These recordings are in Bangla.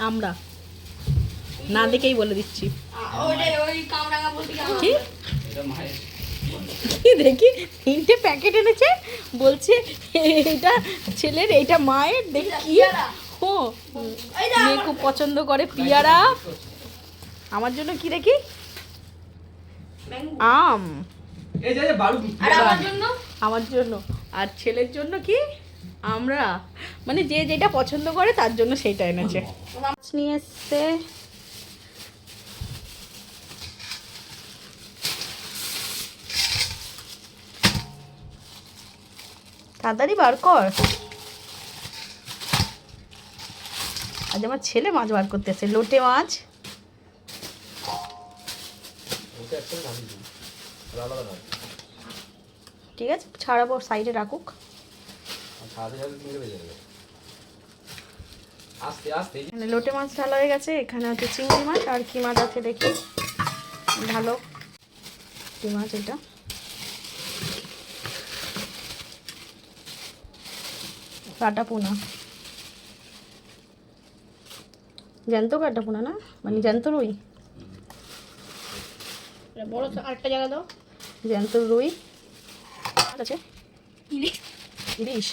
আমরা না দেখেই বলে দিচ্ছি দেখি 3টে প্যাকেট এনেছে, বলছে এটা ছেলের এইটা মায়ের, দেখি কি ও মেয়ে খুব পছন্দ করে পিয়ারা। আমার জন্য কি দেখি আম, আমার জন্য, আর ছেলের জন্য কি আমরা, মানে যে যেটা পছন্দ করে তার জন্য সেইটা এনেছে। মাছ নিয়ে এসছে, তাড়াতাড়ি বার কর। আজ আমার ছেলে মাছ বার করতে আসছে, লোটে মাছ। ঠিক আছে, ছাড়াবো, সাইডে রাখুক। লোটে মাছ ঢালা হয়ে গেছে, এখানে হচ্ছে চিংড়ি মাছ, আর কি মাছ আছে দেখি, ঢালো। কি মাছ এটা? কাটা পোনা, জ্যান্ত কাটা পোনা না, মানে জ্যান্ত রুই, বড় আরেকটা জায়গা দাও, জ্যান্ত রুই আছে, ইলিশ,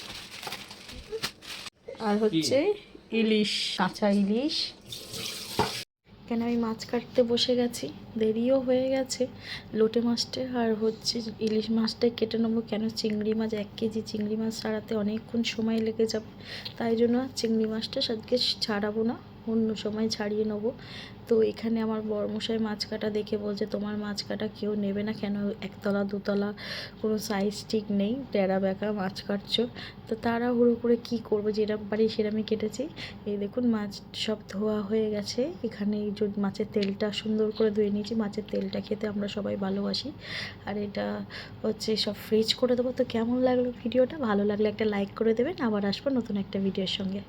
আর হচ্ছে ইলিশ, কাঁচা ইলিশ। এখানে আমি মাছ কাটতে বসে গেছি, দেরিও হয়ে গেছে। লোটে মাছটা আর হচ্ছে ইলিশ মাছটাই কেটে নেবো, কেন চিংড়ি মাছ 1 কেজি চিংড়ি মাছ ছাড়াতে অনেকক্ষণ সময় লেগে যাবে, তাই জন্য চিংড়ি মাছটা আজকে ছাড়াবো না, অন্য সময় ছাড়িয়ে নেবো। তো এখানে আমার বড়মশাই মাছ কাটা দেখে বলছে তোমার মাছ কাটা কেউ নেবে না কেন, 1তলা 2তলা কোনো সাইজ ঠিক নেই, টেরা বেঁকা মাছ কাটছো। তো তাড়াহুড়ো করে কি করবো, যেরকম পারি সেরকমই কেটেছি। এই দেখুন মাছ সব ধোয়া হয়ে গেছে, এখানে এই যে মাছের তেলটা সুন্দর করে ধুয়ে নিয়েছি, মাছের তেলটা খেতে আমরা সবাই ভালোবাসি। আর এটা হচ্ছে সব ফ্রিজ করে দেবো। তো কেমন লাগলো ভিডিওটা, ভালো লাগলে একটা লাইক করে দেবেন, আবার আসবো নতুন একটা ভিডিওর সঙ্গে।